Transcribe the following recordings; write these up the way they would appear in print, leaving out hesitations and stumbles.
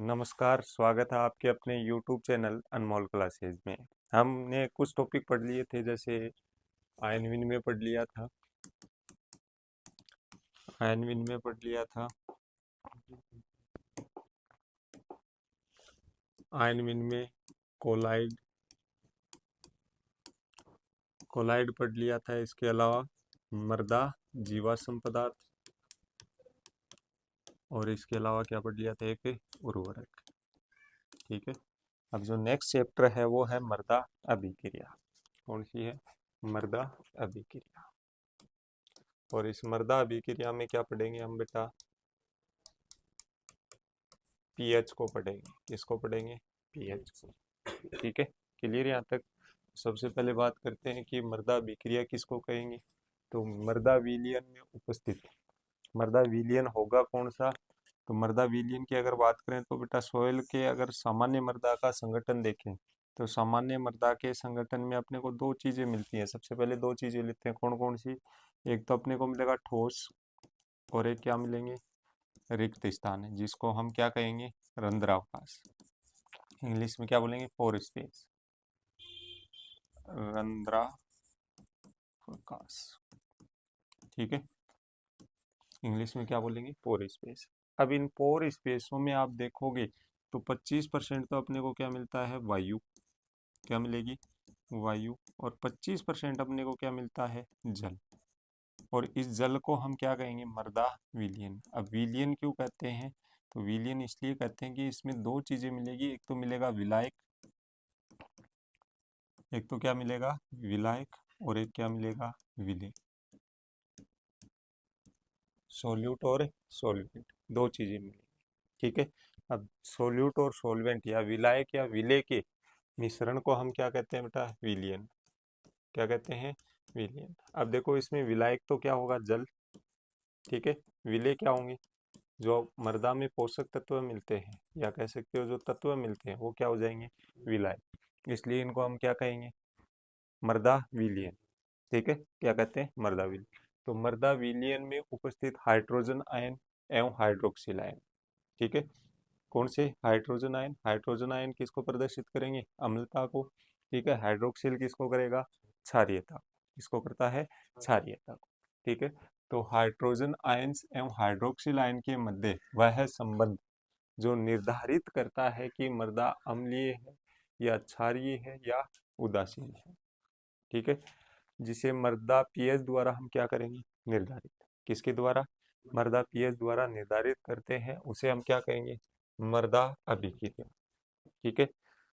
नमस्कार, स्वागत है आपके अपने YouTube चैनल अनमोल क्लासेज में। हमने कुछ टॉपिक पढ़ लिए थे, जैसे आयन विनिमय पढ़ लिया था। आयन विनिमय पढ़ लिया था। आयन विनिमय, कोलाइड कोलाइड पढ़ लिया था। इसके अलावा मृदा, जीवाश्म पदार्थ, और इसके अलावा क्या पढ़ लिया था, एक उर्वरक। ठीक है। अब जो नेक्स्ट चैप्टर है वो है मृदा अभिक्रिया। कौन सी है? मृदा अभिक्रिया। और इस मृदा अभिक्रिया में क्या पढ़ेंगे हम बेटा? पीएच को पढ़ेंगे। किसको पढ़ेंगे? पीएच को। ठीक है, क्लियर यहाँ तक? सबसे पहले बात करते हैं कि मृदा अभिक्रिया किसको कहेंगे। तो मृदा विलयन में उपस्थित मृदा विलयन होगा कौन सा? तो मृदा विलयन की अगर बात करें तो बेटा सोयल के अगर सामान्य मृदा का संगठन देखें तो सामान्य मृदा के संगठन में अपने को दो चीजें मिलती हैं। सबसे पहले दो चीजें लेते हैं, कौन कौन सी? एक तो अपने को मिलेगा ठोस, और एक क्या मिलेंगे? रिक्त स्थान है, जिसको हम क्या कहेंगे? रंध्रावकाश। इंग्लिश में क्या बोलेंगे? पोर स्पेस। रंध्रावकाश। ठीक है, इंग्लिश में क्या बोलेंगे? पोर स्पेस। अब इन पोर स्पेसों में आप देखोगे तो 25% तो अपने को क्या मिलता है? वायु। क्या मिलेगी? वायु। और 25% अपने को क्या मिलता है? जल। और इस जल को हम क्या कहेंगे? मृदा विलयन। अब विलयन क्यों कहते हैं? तो विलयन इसलिए कहते हैं कि इसमें दो चीजें मिलेगी। एक तो मिलेगा विलायक, एक तो क्या मिलेगा? विलायक, और एक क्या मिलेगा? विलेय। सोल्यूट और सोलवेंट, दो चीजें मिलेगी। ठीक है। अब सोल्यूट और सोलवेंट या विलायक या विलेय के मिश्रण को हम क्या कहते हैं बेटा? विलयन। क्या कहते हैं? विलयन। अब देखो, इसमें विलायक तो क्या होगा? जल। ठीक है। विलेय क्या होंगे? जो मृदा में पोषक तत्व मिलते हैं, या कह सकते हो जो तत्व मिलते हैं, वो क्या हो जाएंगे? विलायक। इसलिए इनको हम क्या कहेंगे? मृदा विलयन। ठीक है, क्या कहते हैं? मृदा विलयन। तो मृदा विलयन में उपस्थित हाइड्रोजन आयन एवं हाइड्रोक्सिल आयन। ठीक है, कौन से? Hydrogen ion. हाइड्रोजन आयन किसको प्रदर्शित करेंगे? अम्लता को। ठीक है। हाइड्रोक्सिल किसको करेगा? क्षारीयता। किसको करता है? क्षारीयता को। ठीक है। तो हाइड्रोजन आयंस एवं हाइड्रोक्सिल आयन के मध्य वह संबंध जो निर्धारित करता है कि मृदा अम्लीय है या क्षारीय है या उदासीन है। ठीक है, जिसे मृदा पीएच द्वारा हम क्या करेंगे? निर्धारित। किसके द्वारा? मृदा पीएच द्वारा निर्धारित करते हैं, उसे हम क्या कहेंगे? मृदा अभिक्रिया। ठीक है।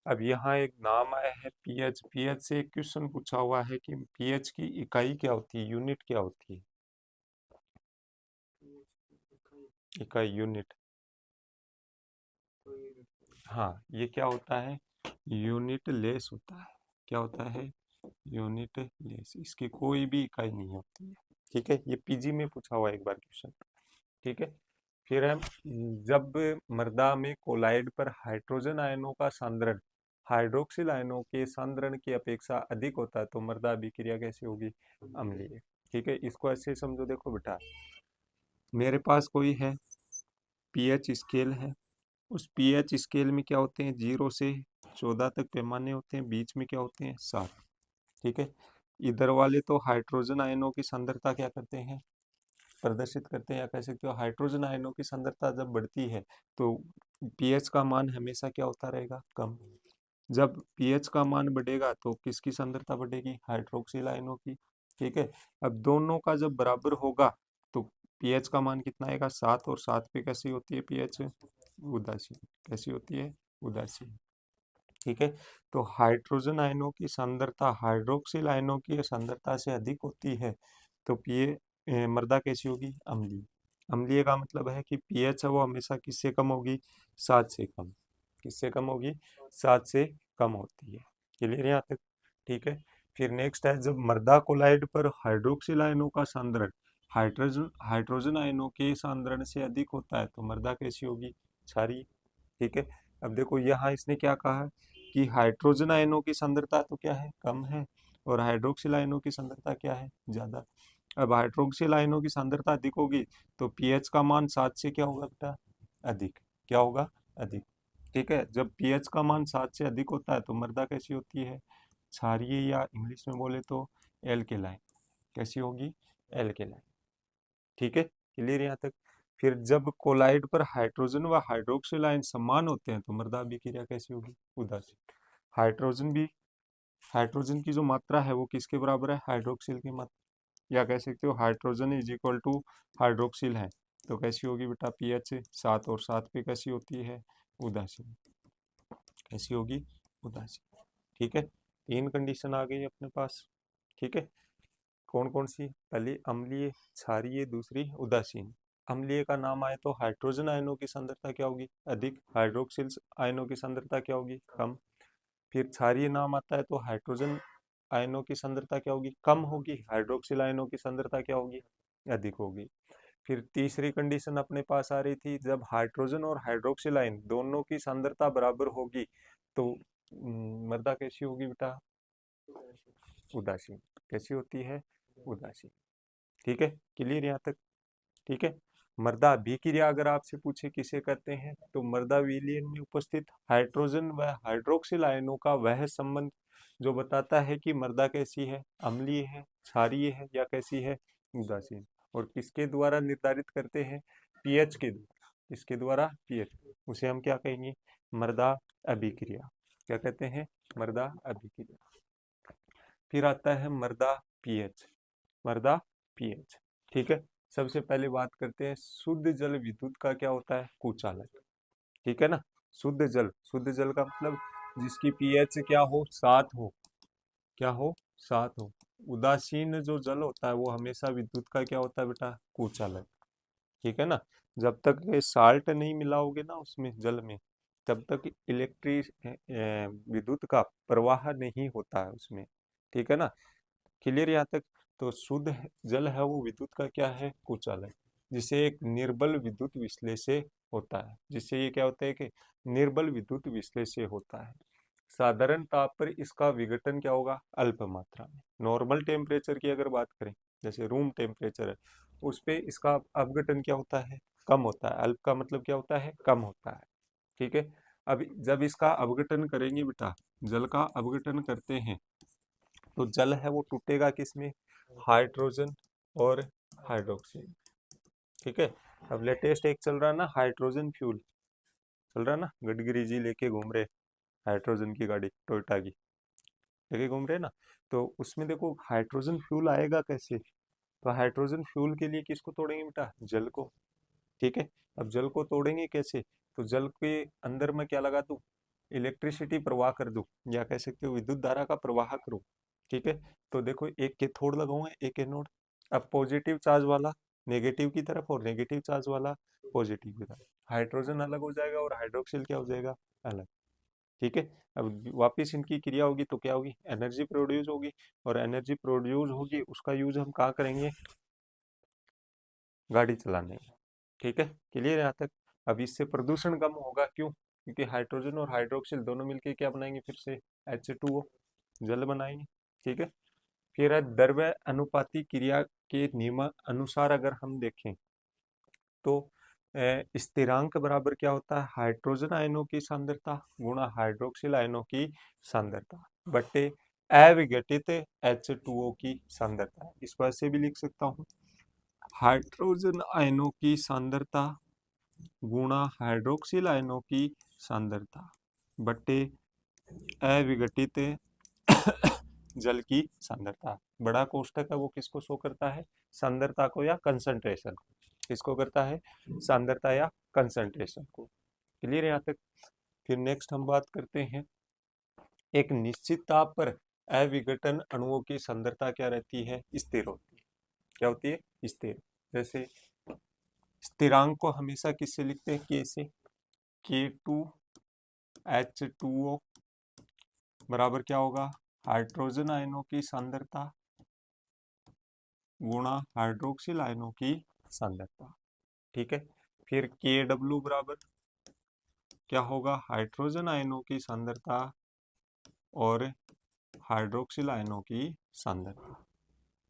अब यहाँ एक नाम आया है पीएच। पीएच से एक क्वेश्चन पूछा हुआ है कि पीएच की इकाई क्या होती है? यूनिट क्या होती है? इकाई, यूनिट। हाँ, ये क्या होता है? यूनिट लेस होता है। क्या होता है? Unit less. इसकी कोई भी इकाई नहीं होती है। ठीक है, ये पीजी में पूछा हुआ एक बार क्वेश्चन। ठीक है। फिर हम, जब मृदा में कोलाइड पर हाइड्रोजन आयनों का सांद्रण हाइड्रोक्सिल आयनों के सांद्रण की अपेक्षा अधिक होता है तो मृदा अभिक्रिया कैसी होगी? अम्लीय। ठीक है, इसको ऐसे समझो। देखो बेटा, मेरे पास कोई है, पीएच स्केल है। उस पीएच स्केल में क्या होते हैं? 0 से 14 तक पैमाने होते हैं, बीच में क्या होते हैं? 7। ठीक है। इधर वाले तो हाइड्रोजन आयनों की सांद्रता क्या करते हैं? प्रदर्शित करते हैं, या कह सकते हो हाइड्रोजन आयनों की सांद्रता जब बढ़ती है तो पीएच का मान हमेशा क्या होता रहेगा? कम। जब पीएच का मान बढ़ेगा तो किसकी सांद्रता बढ़ेगी? हाइड्रोक्सिल आयनों की। ठीक है। अब दोनों का जब बराबर होगा तो पीएच का मान कितना आएगा? 7। और 7 पे कैसी होती है पीएच? उदासीन। कैसी होती है? उदासीन। ठीक है। तो हाइड्रोजन आयनों की सांद्रता हाइड्रोक्सिल आयनों की सांद्रता से अधिक होती है तो मृदा कैसी होगी? अम्लीय। अम्लीय का मतलब है कि पीएच है वो हमेशा किससे कम होगी? 7 से कम। किससे कम होगी? 7 से कम होती है। क्लियर यहाँ तक? ठीक है। फिर नेक्स्ट है, जब मृदा कोलाइड पर हाइड्रोक्सिल आयनों का सांद्रण हाइड्रोजन हाइड्रोजन आयनों के सांद्रण से अधिक होता है तो मृदा कैसी होगी? क्षारीय। ठीक है। अब देखो, यहाँ इसने क्या कहा है कि हाइड्रोजन आयनों की सांद्रता तो क्या है? कम है, और हाइड्रोक्सिल आयनों की सांद्रता क्या है? ज्यादा। अब हाइड्रोक्सिल आयनों की सांद्रता अधिक होगी तो पीएच का मान 7 से क्या होगा बेटा? अधिक। क्या होगा? अधिक। ठीक है। जब पीएच का मान 7 से अधिक होता है तो मृदा कैसी होती है? क्षारीय, या इंग्लिश में बोले तो एल्केलाइन। कैसी होगी? एल्केलाइन। ठीक है, क्लियर यहाँ तक। फिर जब कोलाइड पर हाइड्रोजन व हाइड्रोक्सिल आयन समान होते हैं तो मृदा अभिक्रिया कैसी होगी? उदासीन। हाइड्रोजन भी, हाइड्रोजन की जो मात्रा है वो किसके बराबर है? हाइड्रोक्सिल की मात्रा, या कह सकते हो hydrogen is equal to hydroxyl है, तो कैसी होगी बेटा? पीएच 7, और 7 पे कैसी होती है? उदासीन। कैसी होगी? उदासीन। ठीक है, 3 कंडीशन आ गई अपने पास। ठीक है, कौन कौन सी? पहली अम्लीय, क्षारीय, दूसरी उदासीन। अम्लीय का नाम आए तो हाइड्रोजन आयनों की सांद्रता क्या होगी? अधिक। हाइड्रोक्सिल आयनों की सांद्रता क्या होगी? कम। फिर क्षारीय नाम आता है तो हाइड्रोजन आयनों की सांद्रता क्या होगी? कम होगी। हाइड्रोक्सिल आयनों की सांद्रता क्या होगी? अधिक होगी। फिर तीसरी कंडीशन अपने पास आ रही थी, जब हाइड्रोजन और हाइड्रोक्सिल आयन दोनों की सांद्रता बराबर होगी तो मृदा कैसी होगी बेटा? उदासीन। कैसी होती है? उदासीन। ठीक है, क्लियर यहाँ तक? ठीक है, मृदा अभिक्रिया अगर आपसे पूछे किसे कहते हैं तो मृदा विलयन में उपस्थित हाइड्रोजन व हाइड्रोक्सिल आयनों का वह संबंध जो बताता है कि मृदा कैसी है? अम्लीय है, क्षारीय है, या कैसी है? उदासीन। और किसके द्वारा निर्धारित करते हैं? पीएच के द्वारा। किसके द्वारा? पीएच। उसे हम क्या कहेंगे? मृदा अभिक्रिया। क्या कहते हैं? मृदा अभिक्रिया। फिर आता है मृदा पीएच। मृदा पीएच। ठीक है, सबसे पहले बात करते हैं शुद्ध जल विद्युत का क्या होता है? कुचालक। ठीक है ना, शुद्ध जल, शुद्ध जल का मतलब जिसकी पीएच क्या हो? 7 हो। क्या हो? 7 हो। उदासीन जो जल होता है वो हमेशा विद्युत का क्या होता है बेटा? कुचालक। ठीक है ना, जब तक ये साल्ट नहीं मिलाओगे ना उसमें, जल में, तब तक इलेक्ट्रिक विद्युत का प्रवाह नहीं होता है उसमें। ठीक है ना, क्लियर यहाँ तक? तो शुद्ध जल है वो विद्युत का क्या है? कुचालक, जिसे एक निर्बल विद्युत विश्लेषण होता है। जिससे ये क्या होता है कि निर्बल विद्युत विश्लेषण होता है। साधारण ताप पर इसका विघटन क्या होगा? अल्प मात्रा में। नॉर्मल टेम्परेचर की अगर बात करें, जैसे रूम टेम्परेचर है, उस पे इसका अपघटन क्या होता है? कम होता है। अल्प का मतलब क्या होता है? कम होता है। ठीक है, अब जब इसका अपघटन करेंगे बेटा, जल का अपघटन करते हैं तो जल है वो टूटेगा किसमें? हाइड्रोजन और हाइड्रोक्सिल। ठीक है, अब लेटेस्ट एक चल रहा है ना हाइड्रोजन फ्यूल, चल रहा है ना, गडकरी जी लेके घूम रहे हाइड्रोजन की गाड़ी, टोयोटा की लेके घूम रहे ना। तो उसमें देखो हाइड्रोजन फ्यूल आएगा कैसे? तो हाइड्रोजन फ्यूल के लिए किसको तोड़ेंगे बेटा? जल को। ठीक है, अब जल को तोड़ेंगे कैसे? तो जल के अंदर मैं क्या लगा दूं? इलेक्ट्रिसिटी प्रवाह कर दूं, या कह सकते हो विद्युत धारा का प्रवाह करूं। ठीक है, तो देखो एक कैथोड लगाऊंगा, एक एनोड। अब पॉजिटिव चार्ज वाला नेगेटिव की तरफ, और नेगेटिव चार्ज वाला पॉजिटिव की तरफ। हाइड्रोजन अलग हो जाएगा और हाइड्रोक्सिल क्या हो जाएगा? अलग। ठीक है, अब वापिस इनकी क्रिया होगी तो क्या होगी? एनर्जी प्रोड्यूस होगी, और एनर्जी प्रोड्यूस होगी उसका यूज हम कहाँ करेंगे? गाड़ी चलाने में। ठीक है, क्लियर है यहाँ तक? अब इससे प्रदूषण कम होगा, क्यों? क्योंकि हाइड्रोजन और हाइड्रोक्सिल दोनों मिलके क्या बनाएंगे? फिर से H2O, जल बनाएंगे। ठीक है, फिर है द्रव्य अनुपाती क्रिया के नियम अनुसार अगर हम देखें तो स्थिरांक बराबर क्या होता है? हाइड्रोजन आयनों की सांद्रता गुणा हाइड्रोक्सिल आयनों की सांद्रता बटे अविघटित H2O की सांद्रता। इसको ऐसे भी लिख सकता हूँ, हाइड्रोजन आयनों की सांद्रता गुणा हाइड्रोक्सिल आयनों की सांद्रता बटे अविघटित जल की सांद्रता। बड़ा कोष्टक है वो किसको शो करता है? सांद्रता को या कंसंट्रेशन को। किसको करता है? सांद्रता या कंसंट्रेशन को। क्लियर है यहाँ तक? फिर नेक्स्ट हम बात करते हैं, एक निश्चित ताप पर अविघटन अणुओं की सांद्रता क्या रहती है? स्थिर होती है। क्या होती है? स्थिर। जैसे स्थिरांक को हमेशा किससे लिखते हैं? के से। K2H2O बराबर क्या होगा? हाइड्रोजन आयनों की सांद्रता गुणा हाइड्रोक्सिल आयनों की सांद्रता। ठीक है, फिर KW बराबर क्या होगा? हाइड्रोजन आयनों की सांद्रता और हाइड्रोक्सिल आयनों की सांद्रता।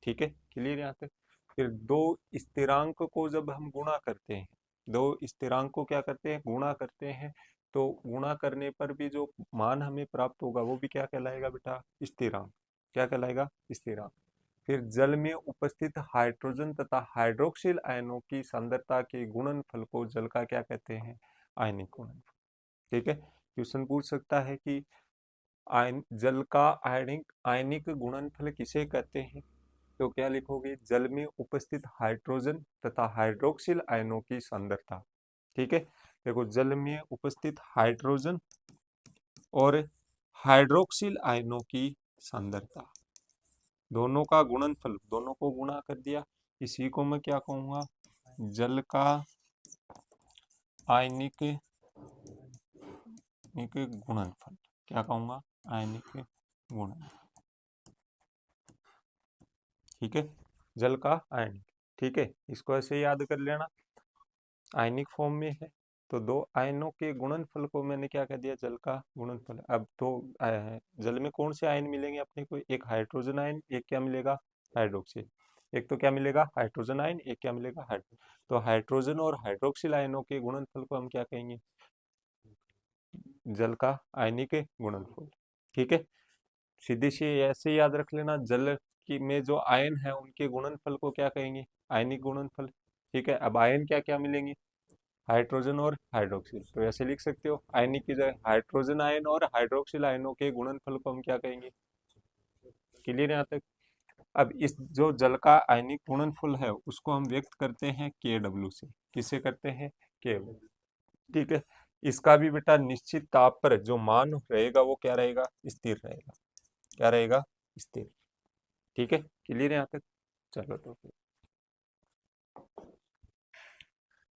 ठीक है, क्लियर यहाँ तक? फिर दो स्थिरांक को जब हम गुणा करते हैं, दो स्थिरांक को क्या करते हैं? गुणा करते हैं, तो गुणा करने पर भी जो मान हमें प्राप्त होगा वो भी क्या कहलाएगा बेटा, स्थिरांक। क्या कहलाएगा, स्थिरांक। फिर जल में उपस्थित हाइड्रोजन तथा हाइड्रोक्सिल आयनों की सांद्रता के गुणनफल को जल का क्या कहते हैं, आयनिक गुणनफल। ठीक है, क्वेश्चन पूछ सकता है कि जल का आयनिक आयनिक गुणनफल किसे कहते हैं, तो क्या लिखोगे, जल में उपस्थित हाइड्रोजन तथा हाइड्रोक्सिल आयनों की सांद्रता। ठीक है, देखो जल में उपस्थित हाइड्रोजन और हाइड्रोक्सिल आयनों की सांद्रता, दोनों का गुणनफल, दोनों को गुणा कर दिया, इसी को मैं क्या कहूंगा, जल का आयनिक गुणनफल। क्या कहूंगा, आयनिक गुणनफल। ठीक है, जल का आयनिक। ठीक है, इसको ऐसे याद कर लेना, आयनिक फॉर्म में है तो दो आयनों के गुणनफल को मैंने क्या कह दिया, जल का गुणनफल। अब तो जल में कौन से आयन मिलेंगे अपने को, एक हाइड्रोजन आयन, एक क्या मिलेगा, हाइड्रोक्सिल। एक तो क्या मिलेगा, हाइड्रोजन आयन, एक क्या मिलेगा, हाइड्रो। तो हाइड्रोजन और हाइड्रोक्सिल आयनों के गुणनफल को हम क्या कहेंगे, जल का आयनिक गुणनफल। ठीक है, सीधे से ऐसे याद रख लेना, जल की में जो आयन है उनके गुणनफल को क्या कहेंगे, आयनिक गुणनफल। ठीक है, अब आयन क्या क्या मिलेंगे, हाइड्रोजन और हाइड्रोक्सिल, तो ऐसे लिख सकते हो, आयनिक की जगह हाइड्रोजन आयन और हाइड्रोक्सिल आयनों के गुणनफल को हम क्या कहेंगे। क्लियर यहाँ तक। अब इस जो जल का आयनिक गुणनफल है उसको हम व्यक्त करते हैं KW से। किससे करते हैं, KW। ठीक है, इसका भी बेटा निश्चित ताप पर जो मान रहेगा वो क्या रहेगा, स्थिर रहेगा। क्या रहेगा, स्थिर। ठीक है, क्लियर है यहाँ तक। चलो तो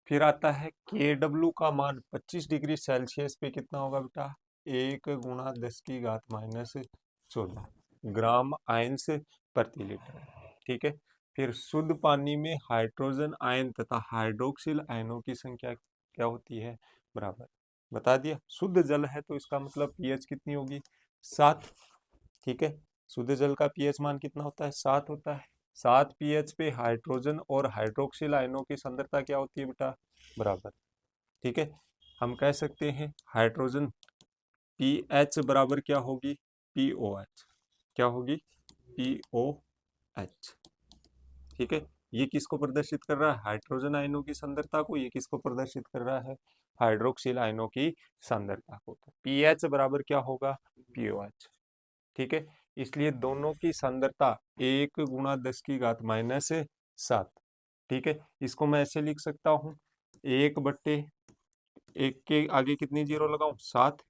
फिर आता है KW का मान 25 डिग्री सेल्सियस पे कितना होगा बेटा, 1 × 10⁻⁴ ग्राम आयंस प्रति लीटर। ठीक है, फिर शुद्ध पानी में हाइड्रोजन आयन तथा हाइड्रोक्सिल आयनों की संख्या क्या होती है, बराबर। बता दिया, शुद्ध जल है तो इसका मतलब पीएच कितनी होगी, 7। ठीक है, शुद्ध जल का पीएच मान कितना होता है, 7 होता है। 7 पीएच पे हाइड्रोजन और हाइड्रोक्सिल आयनों की सांद्रता क्या होती है बेटा, बराबर। ठीक है, हम कह सकते हैं हाइड्रोजन पीएच बराबर क्या होगी, POH। क्या होगी, POH। ठीक है, ये किसको प्रदर्शित कर रहा है, हाइड्रोजन आयनों की सांद्रता को। ये किसको प्रदर्शित कर रहा है, हाइड्रोक्सिल आयनों की सांद्रता को। तो पीएच बराबर क्या होगा, POH। ठीक है, इसलिए दोनों की सांद्रता 1 × 10⁻⁷। ठीक है, इसको मैं ऐसे लिख सकता हूँ, 1/1 के आगे कितनी जीरो लगाऊं, 7।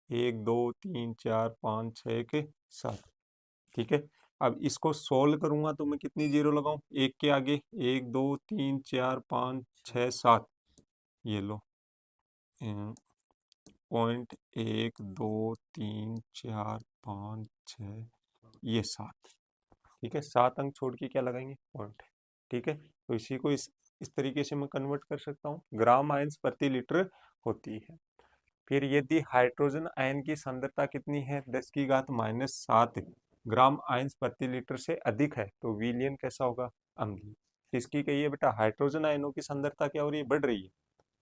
1 2 3 4 5 6 के 7। ठीक है, अब इसको सोल्व करूंगा तो मैं कितनी जीरो लगाऊं, 1 के आगे 1 2 3 4 5 6 7। ये लो, 0.1 2 3 4 5 6, ये 7। ठीक है, 7 अंक छोड़ के क्या लगाएंगे, पॉइंट। ठीक है, तो इसी को इस तरीके से मैं कन्वर्ट कर सकता हूँ, ग्राम आयंस प्रति लीटर होती है। फिर यदि हाइड्रोजन आयन की सांद्रता कितनी है, 10⁻⁷ ग्राम आयंस प्रति लीटर से अधिक है तो विलयन कैसा होगा, अम्लीय। किसकी कहिए बेटा, हाइड्रोजन आयनों की सांद्रता क्या हो रही है, बढ़ रही है।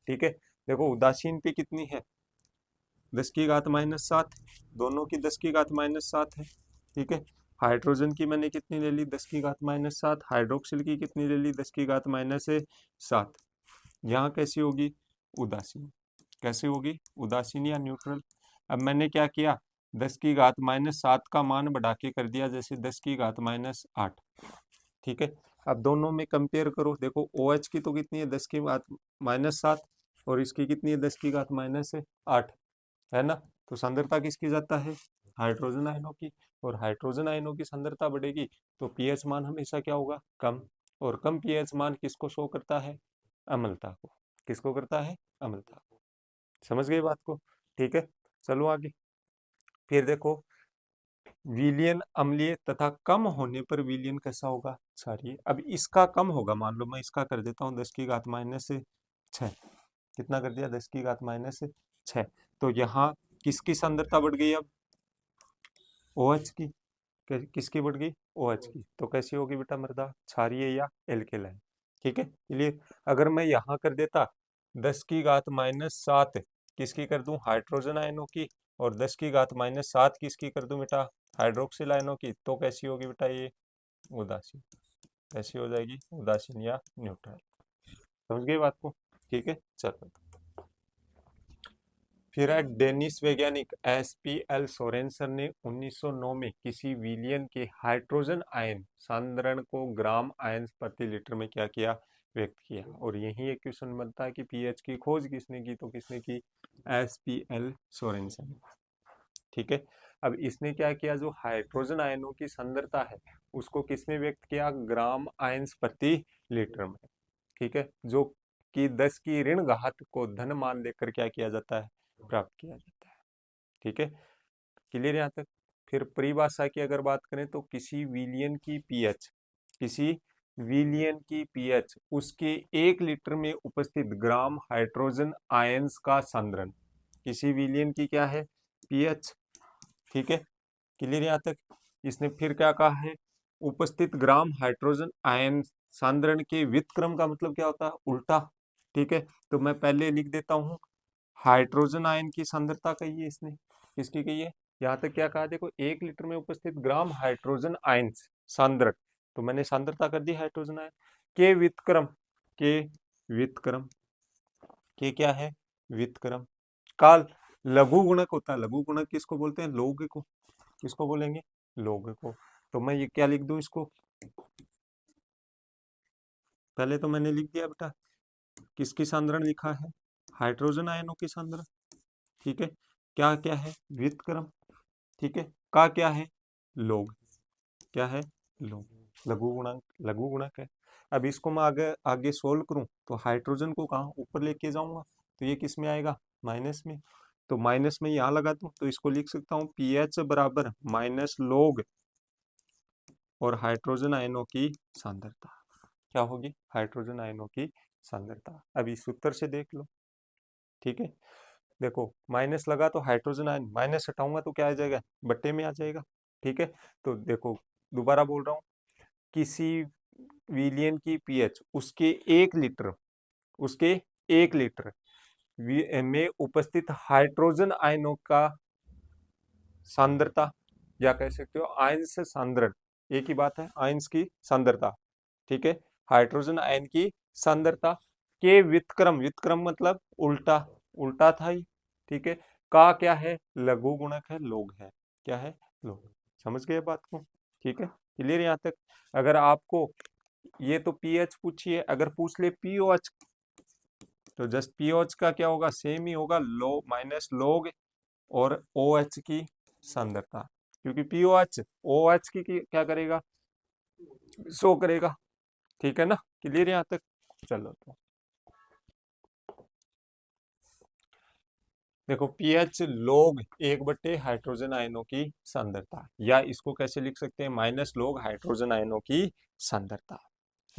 ठीक है, देखो उदासीन पे कितनी है, 10⁻⁷, दोनों की 10⁻⁷ है। ठीक है, हाइड्रोजन की मैंने कितनी ले ली, 10⁻⁷, हाइड्रोक्सिल की कितनी ले ली, 10⁻⁷। यहाँ कैसी होगी, उदासीन। कैसे होगी, उदासीन या न्यूट्रल। अब मैंने क्या किया, 10⁻⁷ का मान बढ़ा के कर दिया, जैसे 10⁻⁸। ठीक है, अब दोनों में कंपेयर करो, देखो OH की तो कितनी है, 10⁻⁷, और इसकी कितनी है, 10⁻⁸, है ना। तो सांद्रता किसकी जाता है, हाइड्रोजन आयनों की। और हाइड्रोजन आयनों की सांद्रता बढ़ेगी तो पीएच मान हमेशा क्या होगा, कम। और कम पीएच मान किसको शो करता है, अम्लता को। किसको करता है, अम्लता को। समझ गए बात को। ठीक है, चलो आगे। फिर देखो, विलयन अम्लीय तथा कम होने पर विलयन कैसा होगा, क्षारीय। अब इसका कम होगा, मान लो मैं इसका कर देता हूँ 10⁻⁶। कितना कर दिया, 10⁻⁶। तो यहाँ किसकी सांद्रता बढ़ गई, अब OH की। किसकी बढ़ गई, OH की। तो कैसी होगी बेटा मृदा, क्षारीय या एल्केलाइन। ठीक है, चलिए अगर मैं यहाँ कर देता 10 की घात -7 किसकी कर दूं, हाइड्रोजन आयनों की, और 10 की घात -7 किसकी कर दूं बेटा, हाइड्रोक्सिल आयनों की। तो कैसी होगी बेटा ये, उदासीन। कैसी हो जाएगी, उदासीन या न्यूट्रल। समझ गए बात को, ठीक है। चलो फिर है डेनिस वैज्ञानिक SPL सोरेनसन ने 1909 में किसी विलयन के हाइड्रोजन आयन सांद्रण को ग्राम आयन प्रति लीटर में क्या किया, व्यक्त किया। और यही एक क्वेश्चन बनता है कि पीएच की खोज किसने की, तो किसने की, SPL सोरेनसन। ठीक है। अब इसने क्या किया, जो हाइड्रोजन आयनों की सांद्रता है उसको किसमें व्यक्त किया, ग्राम आयंस प्रति लीटर में। ठीक है, जो कि 10 की ऋण घात को धन मान लेकर क्या किया जाता है, प्राप्त किया जाता है। ठीक है, क्लियर यहाँ तक। फिर परिभाषा की अगर बात करें तो किसी विलियन की पीएच, किसी विलियन की पीएच उसके 1 लीटर में उपस्थित ग्राम हाइड्रोजन आयंस का सांद्रण। किसी विलियन की क्या है, पीएच। ठीक है, क्लियर यहाँ तक। इसने फिर क्या कहा है, उपस्थित ग्राम हाइड्रोजन आयन सांद्रण के व्युत्क्रम का मतलब क्या होता है, उल्टा। ठीक है, तो मैं पहले लिख देता हूं, हाइड्रोजन आयन की सांद्रता कही है इसने, किसकी कही है, यहाँ तक क्या कहा, देखो 1 लीटर में उपस्थित ग्राम हाइड्रोजन आयन सांद्रण, तो मैंने सांद्रता कर दी हाइड्रोजन आयन के व्युत्क्रम, के व्युत्क्रम, के क्या है, व्युत्क्रम काल लघु गुणक होता है। लघु गुणक किसको बोलते हैं, लौह को। किसको बोलेंगे, लौह को। तो मैं ये क्या लिख दूं इसको, पहले तो मैंने लिख दिया बेटा, किसकी सांद्रण लिखा है, हाइड्रोजन आयनों की सांद्रण। ठीक है, क्या क्या है, व्युत्क्रम। ठीक है, का क्या है, लौह। क्या है, लौह, लघु गुणक, लघु गुणक है। अब इसको मैं आगे आगे सोल्व करूं तो हाइड्रोजन को कहाँ ऊपर लेके जाऊंगा, तो ये किस में आएगा, माइनस में। तो माइनस में यहाँ लगा दूं तो इसको लिख सकता हूँ पीएच बराबर माइनस लॉग और हाइड्रोजन आयनों की सांद्रता। क्या होगी, हाइड्रोजन आयनों की सांद्रता। अब इस उत्तर से देख लो। ठीक है, देखो माइनस लगा तो हाइड्रोजन आयन, माइनस हटाऊंगा तो क्या आ जाएगा, बट्टे में आ जाएगा। ठीक है, तो देखो दोबारा बोल रहा हूँ, किसी विलियन की पीएच उसके 1 लीटर, उसके 1 लीटर में उपस्थित हाइड्रोजन आयनों का सांद्रता, या कह सकते हो आयंस सांद्रण, एक ही बात है, आयंस की सांद्रता। ठीक है, हाइड्रोजन आयन की सांद्रता के व्युत्क्रम, व्युत्क्रम मतलब उल्टा, उल्टा था ही। ठीक है, का क्या है, लघु गुणक है, लौह है। क्या है, लौह। समझ गए बात को, ठीक है, क्लियर यहाँ तक। अगर आपको ये तो पीएच पूछिए, अगर पूछ ले पीओएच तो जस्ट पीओएच का क्या होगा, सेम ही होगा, लो माइनस लॉग और ओ एच की सांद्रता, क्योंकि पीओएच ओ एच की क्या करेगा, शो करेगा। ठीक है ना, क्लियर यहाँ तक। चलो तो देखो पीएच लॉग 1/, हाइड्रोजन आयनों की सांद्रता, या इसको कैसे लिख सकते हैं, माइनस लॉग हाइड्रोजन आयनों की सांद्रता।